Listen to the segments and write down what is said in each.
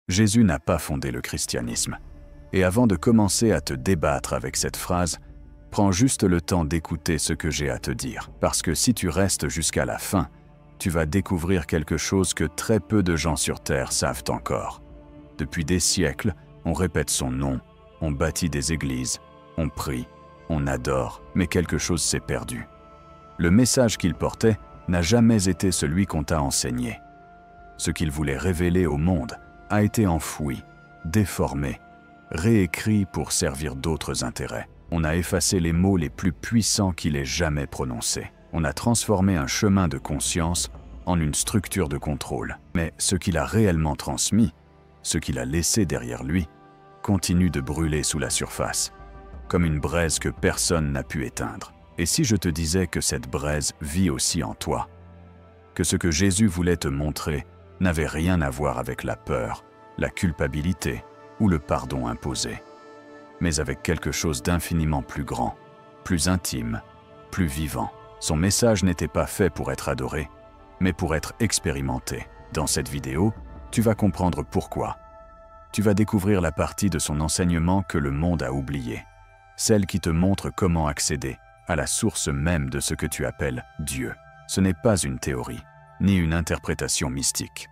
Jésus n'a pas fondé le christianisme. Et avant de commencer à te débattre avec cette phrase, prends juste le temps d'écouter ce que j'ai à te dire. Parce que si tu restes jusqu'à la fin, tu vas découvrir quelque chose que très peu de gens sur Terre savent encore. Depuis des siècles, on répète son nom, on bâtit des églises, on prie, on adore, mais quelque chose s'est perdu. Le message qu'il portait n'a jamais été celui qu'on t'a enseigné. Ce qu'il voulait révéler au monde a été enfoui, déformé, réécrit pour servir d'autres intérêts. On a effacé les mots les plus puissants qu'il ait jamais prononcés. On a transformé un chemin de conscience en une structure de contrôle. Mais ce qu'il a réellement transmis, ce qu'il a laissé derrière lui, continue de brûler sous la surface, comme une braise que personne n'a pu éteindre. Et si je te disais que cette braise vit aussi en toi, que ce que Jésus voulait te montrer n'avait rien à voir avec la peur, la culpabilité ou le pardon imposé, mais avec quelque chose d'infiniment plus grand, plus intime, plus vivant. Son message n'était pas fait pour être adoré, mais pour être expérimenté. Dans cette vidéo, tu vas comprendre pourquoi. Tu vas découvrir la partie de son enseignement que le monde a oubliée, celle qui te montre comment accéder à la source même de ce que tu appelles Dieu. Ce n'est pas une théorie, ni une interprétation mystique.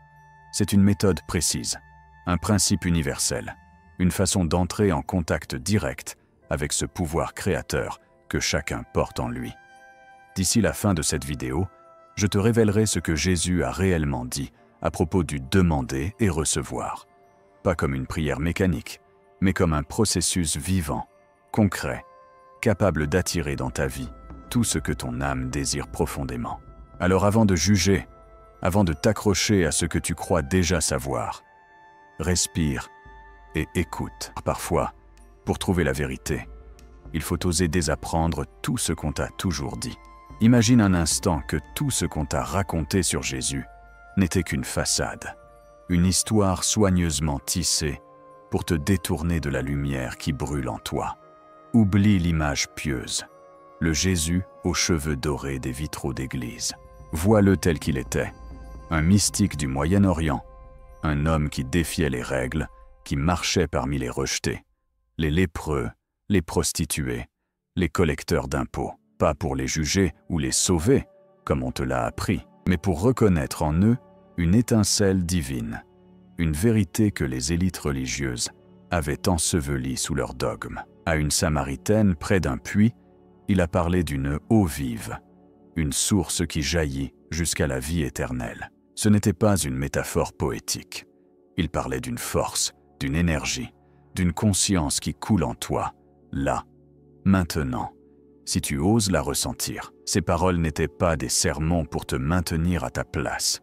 C'est une méthode précise, un principe universel, une façon d'entrer en contact direct avec ce pouvoir créateur que chacun porte en lui. D'ici la fin de cette vidéo, je te révélerai ce que Jésus a réellement dit à propos du demander et recevoir. Pas comme une prière mécanique, mais comme un processus vivant, concret, capable d'attirer dans ta vie tout ce que ton âme désire profondément. Alors avant de juger, avant de t'accrocher à ce que tu crois déjà savoir, respire et écoute. Parfois, pour trouver la vérité, il faut oser désapprendre tout ce qu'on t'a toujours dit. Imagine un instant que tout ce qu'on t'a raconté sur Jésus n'était qu'une façade, une histoire soigneusement tissée pour te détourner de la lumière qui brûle en toi. Oublie l'image pieuse, le Jésus aux cheveux dorés des vitraux d'église. Vois-le tel qu'il était, un mystique du Moyen-Orient, un homme qui défiait les règles, qui marchait parmi les rejetés, les lépreux, les prostituées, les collecteurs d'impôts. Pas pour les juger ou les sauver, comme on te l'a appris, mais pour reconnaître en eux une étincelle divine, une vérité que les élites religieuses avaient ensevelie sous leurs dogmes. À une Samaritaine près d'un puits, il a parlé d'une eau vive, une source qui jaillit jusqu'à la vie éternelle. Ce n'était pas une métaphore poétique. Il parlait d'une force, d'une énergie, d'une conscience qui coule en toi, là, maintenant. Si tu oses la ressentir, ces paroles n'étaient pas des sermons pour te maintenir à ta place.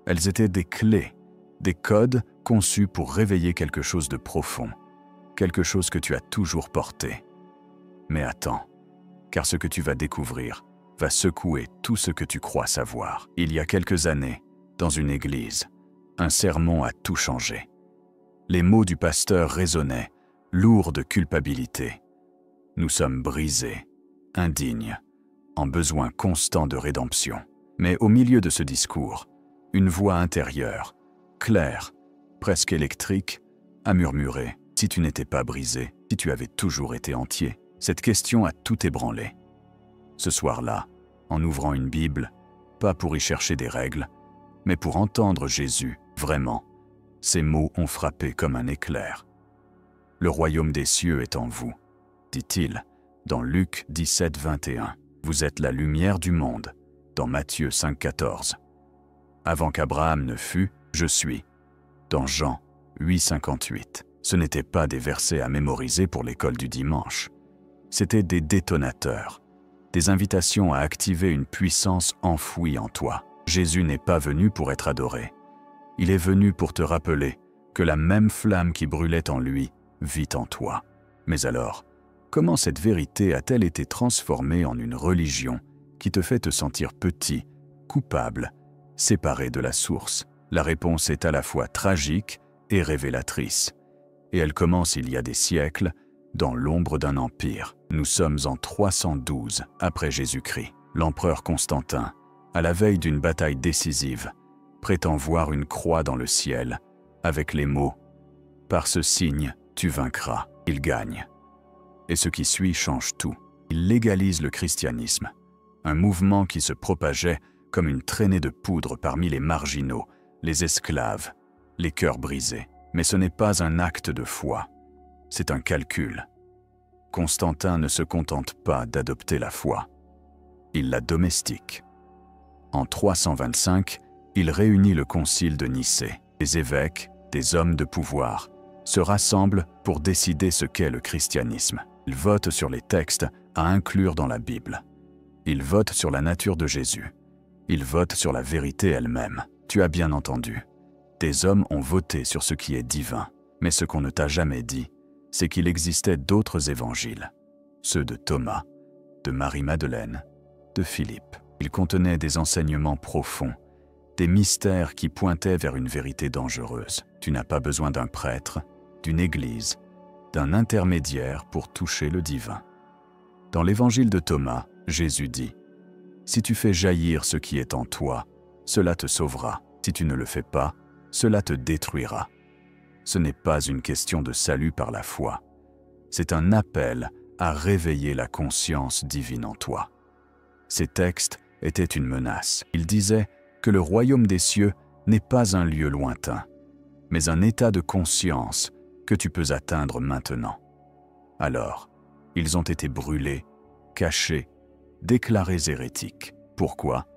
Elles étaient des clés, des codes conçus pour réveiller quelque chose de profond, quelque chose que tu as toujours porté. Mais attends, car ce que tu vas découvrir va secouer tout ce que tu crois savoir. Il y a quelques années, dans une église, un sermon a tout changé. Les mots du pasteur résonnaient, lourds de culpabilité. Nous sommes brisés, indignes, en besoin constant de rédemption. Mais au milieu de ce discours, une voix intérieure, claire, presque électrique, a murmuré « Si tu n'étais pas brisé, si tu avais toujours été entier ?» Cette question a tout ébranlé. Ce soir-là, en ouvrant une Bible, pas pour y chercher des règles, mais pour entendre Jésus, vraiment, ces mots ont frappé comme un éclair. « Le royaume des cieux est en vous », dit-il, dans Luc 17, 21. « Vous êtes la lumière du monde », dans Matthieu 5, 14. « Avant qu'Abraham ne fût, je suis », dans Jean 8, 58. Ce n'étaient pas des versets à mémoriser pour l'école du dimanche. C'étaient des détonateurs, des invitations à activer une puissance enfouie en toi. Jésus n'est pas venu pour être adoré. Il est venu pour te rappeler que la même flamme qui brûlait en lui vit en toi. Mais alors, comment cette vérité a-t-elle été transformée en une religion qui te fait te sentir petit, coupable, séparé de la source? La réponse est à la fois tragique et révélatrice. Et elle commence il y a des siècles, dans l'ombre d'un empire. Nous sommes en 312 après Jésus-Christ. L'empereur Constantin, à la veille d'une bataille décisive, prétend voir une croix dans le ciel, avec les mots Par ce signe, tu vaincras. Il gagne. Et ce qui suit change tout. Il légalise le christianisme, un mouvement qui se propageait comme une traînée de poudre parmi les marginaux, les esclaves, les cœurs brisés. Mais ce n'est pas un acte de foi, c'est un calcul. Constantin ne se contente pas d'adopter la foi, il la domestique. En 325, il réunit le concile de Nicée. Des évêques, des hommes de pouvoir, se rassemblent pour décider ce qu'est le christianisme. Ils votent sur les textes à inclure dans la Bible. Ils votent sur la nature de Jésus. Ils votent sur la vérité elle-même. Tu as bien entendu. Des hommes ont voté sur ce qui est divin. Mais ce qu'on ne t'a jamais dit, c'est qu'il existait d'autres évangiles. Ceux de Thomas, de Marie-Madeleine, de Philippe. Ils contenaient des enseignements profonds, des mystères qui pointaient vers une vérité dangereuse. Tu n'as pas besoin d'un prêtre, d'une église, d'un intermédiaire pour toucher le divin. Dans l'évangile de Thomas, Jésus dit « Si tu fais jaillir ce qui est en toi, cela te sauvera. Si tu ne le fais pas, cela te détruira. » Ce n'est pas une question de salut par la foi. C'est un appel à réveiller la conscience divine en toi. Ces textes étaient une menace. Ils disaient que le royaume des cieux n'est pas un lieu lointain, mais un état de conscience que tu peux atteindre maintenant. Alors, ils ont été brûlés, cachés, déclarés hérétiques. Pourquoi?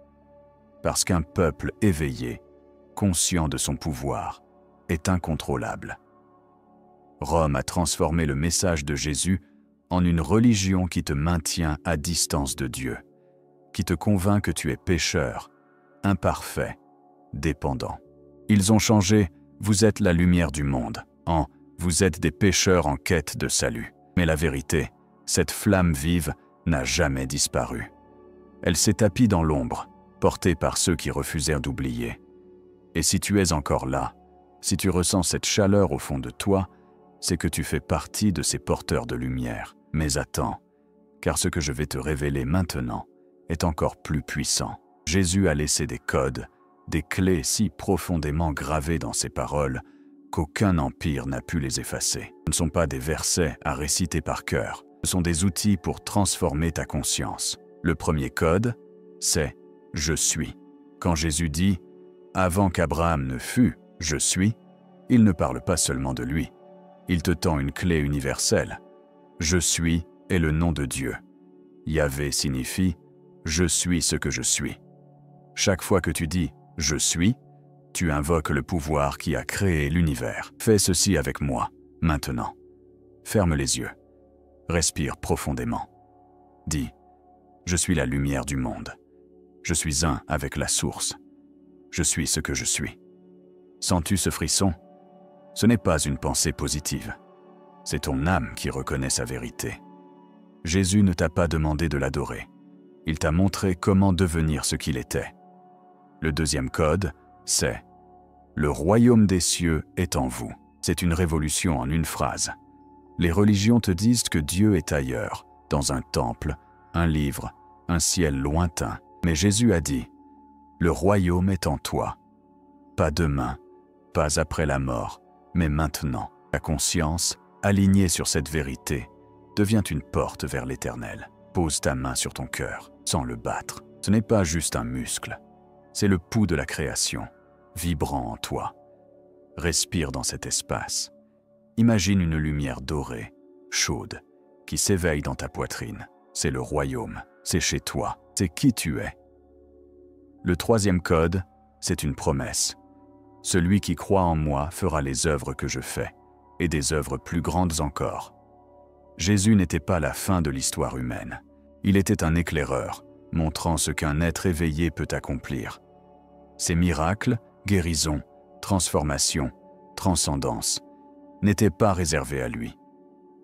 Parce qu'un peuple éveillé, conscient de son pouvoir, est incontrôlable. Rome a transformé le message de Jésus en une religion qui te maintient à distance de Dieu, qui te convainc que tu es pécheur, imparfait, dépendant. Ils ont changé « vous êtes la lumière du monde » en « vous êtes des pécheurs en quête de salut ». Mais la vérité, cette flamme vive n'a jamais disparu. Elle s'est tapie dans l'ombre, portée par ceux qui refusèrent d'oublier. Et si tu es encore là, si tu ressens cette chaleur au fond de toi, c'est que tu fais partie de ces porteurs de lumière. Mais attends, car ce que je vais te révéler maintenant est encore plus puissant. Jésus a laissé des codes, des clés si profondément gravées dans ses paroles qu'aucun empire n'a pu les effacer. Ce ne sont pas des versets à réciter par cœur, ce sont des outils pour transformer ta conscience. Le premier code, c'est « Je suis ». Quand Jésus dit « Avant qu'Abraham ne fût, je suis », il ne parle pas seulement de lui. Il te tend une clé universelle. « Je suis » est le nom de Dieu. Yahvé signifie « Je suis ce que je suis ». Chaque fois que tu dis « Je suis », tu invoques le pouvoir qui a créé l'univers. Fais ceci avec moi, maintenant. Ferme les yeux. Respire profondément. Dis « Je suis la lumière du monde. Je suis un avec la source. Je suis ce que je suis. » Sens-tu ce frisson? Ce n'est pas une pensée positive. C'est ton âme qui reconnaît sa vérité. Jésus ne t'a pas demandé de l'adorer. Il t'a montré comment devenir ce qu'il était. Le deuxième code, c'est « Le royaume des cieux est en vous ». C'est une révolution en une phrase. Les religions te disent que Dieu est ailleurs, dans un temple, un livre, un ciel lointain. Mais Jésus a dit « Le royaume est en toi ». Pas demain, pas après la mort, mais maintenant. Ta conscience, alignée sur cette vérité, devient une porte vers l'éternel. Pose ta main sur ton cœur, sans le battre. Ce n'est pas juste un muscle, c'est le pouls de la création, vibrant en toi. Respire dans cet espace. Imagine une lumière dorée, chaude, qui s'éveille dans ta poitrine. C'est le royaume, c'est chez toi, c'est qui tu es. Le troisième code, c'est une promesse. Celui qui croit en moi fera les œuvres que je fais, et des œuvres plus grandes encore. Jésus n'était pas la fin de l'histoire humaine. Il était un éclaireur, montrant ce qu'un être éveillé peut accomplir. Ses miracles, guérisons, transformations, transcendance, n'étaient pas réservés à lui.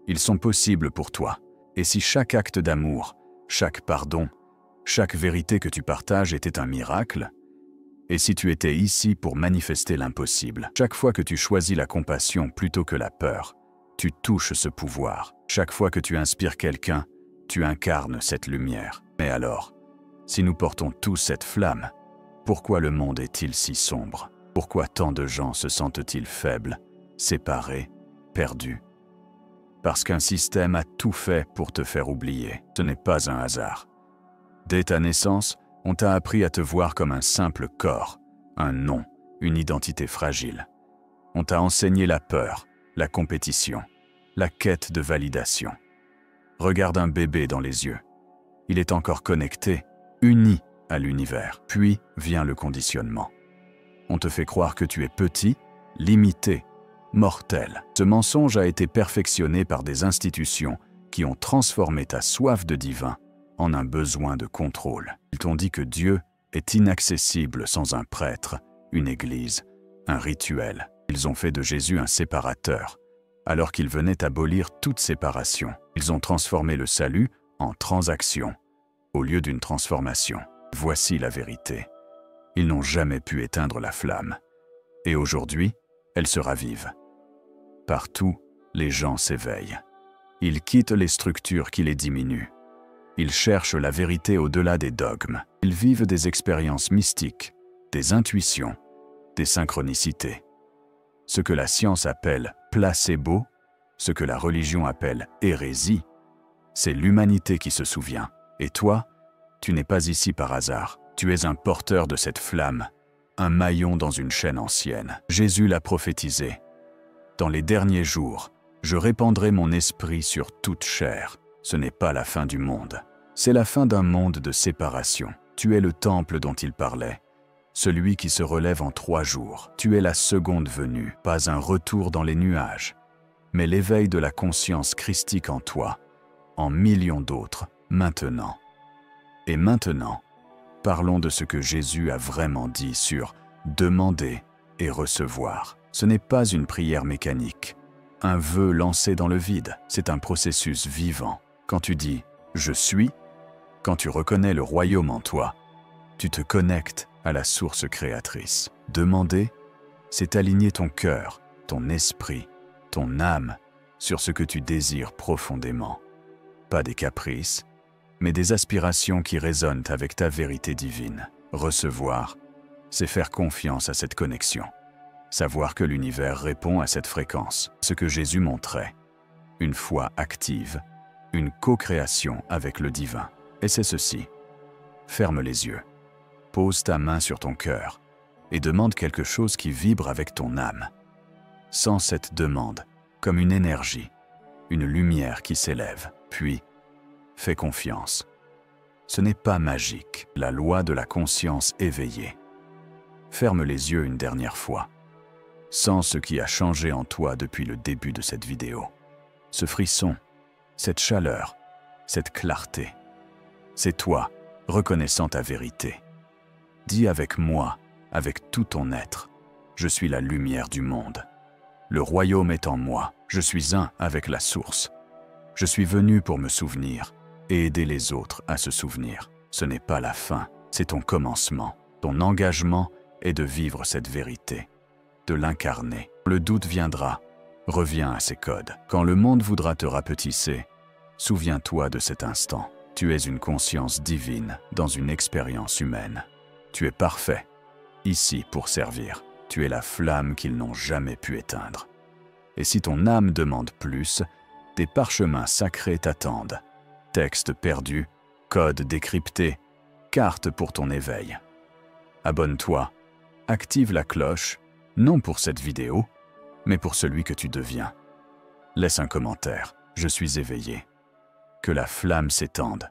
Ils sont possibles pour toi, et si chaque acte d'amour, chaque pardon, chaque vérité que tu partages était un miracle, et si tu étais ici pour manifester l'impossible, chaque fois que tu choisis la compassion plutôt que la peur, tu touches ce pouvoir. Chaque fois que tu inspires quelqu'un, tu incarnes cette lumière. Mais alors, si nous portons tous cette flamme, pourquoi le monde est-il si sombre? Pourquoi tant de gens se sentent-ils faibles, séparés, perdu. Parce qu'un système a tout fait pour te faire oublier. Ce n'est pas un hasard. Dès ta naissance, on t'a appris à te voir comme un simple corps, un nom, une identité fragile. On t'a enseigné la peur, la compétition, la quête de validation. Regarde un bébé dans les yeux. Il est encore connecté, uni à l'univers. Puis vient le conditionnement. On te fait croire que tu es petit, limité, mortel. Ce mensonge a été perfectionné par des institutions qui ont transformé ta soif de divin en un besoin de contrôle. Ils t'ont dit que Dieu est inaccessible sans un prêtre, une église, un rituel. Ils ont fait de Jésus un séparateur, alors qu'il venait abolir toute séparation. Ils ont transformé le salut en transaction, au lieu d'une transformation. Voici la vérité. Ils n'ont jamais pu éteindre la flamme. Et aujourd'hui, elle se ravive. Partout, les gens s'éveillent. Ils quittent les structures qui les diminuent. Ils cherchent la vérité au-delà des dogmes. Ils vivent des expériences mystiques, des intuitions, des synchronicités. Ce que la science appelle placebo, ce que la religion appelle hérésie, c'est l'humanité qui se souvient. Et toi, tu n'es pas ici par hasard. Tu es un porteur de cette flamme, un maillon dans une chaîne ancienne. Jésus l'a prophétisé. Dans les derniers jours, je répandrai mon esprit sur toute chair. Ce n'est pas la fin du monde. C'est la fin d'un monde de séparation. Tu es le temple dont il parlait, celui qui se relève en 3 jours. Tu es la seconde venue, pas un retour dans les nuages, mais l'éveil de la conscience christique en toi, en millions d'autres, maintenant. Et maintenant, parlons de ce que Jésus a vraiment dit sur « demander et recevoir ». Ce n'est pas une prière mécanique, un vœu lancé dans le vide. C'est un processus vivant. Quand tu dis « je suis », quand tu reconnais le royaume en toi, tu te connectes à la source créatrice. Demander, c'est aligner ton cœur, ton esprit, ton âme sur ce que tu désires profondément. Pas des caprices, mais des aspirations qui résonnent avec ta vérité divine. Recevoir, c'est faire confiance à cette connexion. Savoir que l'univers répond à cette fréquence. Ce que Jésus montrait. Une foi active, une co-création avec le divin. Et c'est ceci. Ferme les yeux. Pose ta main sur ton cœur et demande quelque chose qui vibre avec ton âme. Sens cette demande comme une énergie, une lumière qui s'élève. Puis, fais confiance. Ce n'est pas magique, la loi de la conscience éveillée. Ferme les yeux une dernière fois. Sens ce qui a changé en toi depuis le début de cette vidéo. Ce frisson, cette chaleur, cette clarté. C'est toi, reconnaissant ta vérité. Dis avec moi, avec tout ton être, je suis la lumière du monde. Le royaume est en moi, je suis un avec la source. Je suis venu pour me souvenir et aider les autres à se souvenir. Ce n'est pas la fin, c'est ton commencement. Ton engagement est de vivre cette vérité, de l'incarner. Le doute viendra, reviens à ces codes. Quand le monde voudra te rapetisser, souviens-toi de cet instant. Tu es une conscience divine dans une expérience humaine. Tu es parfait, ici pour servir. Tu es la flamme qu'ils n'ont jamais pu éteindre. Et si ton âme demande plus, des parchemins sacrés t'attendent. Textes perdus, codes décryptés, cartes pour ton éveil. Abonne-toi, active la cloche, non pour cette vidéo, mais pour celui que tu deviens. Laisse un commentaire, je suis éveillé. Que la flamme s'étende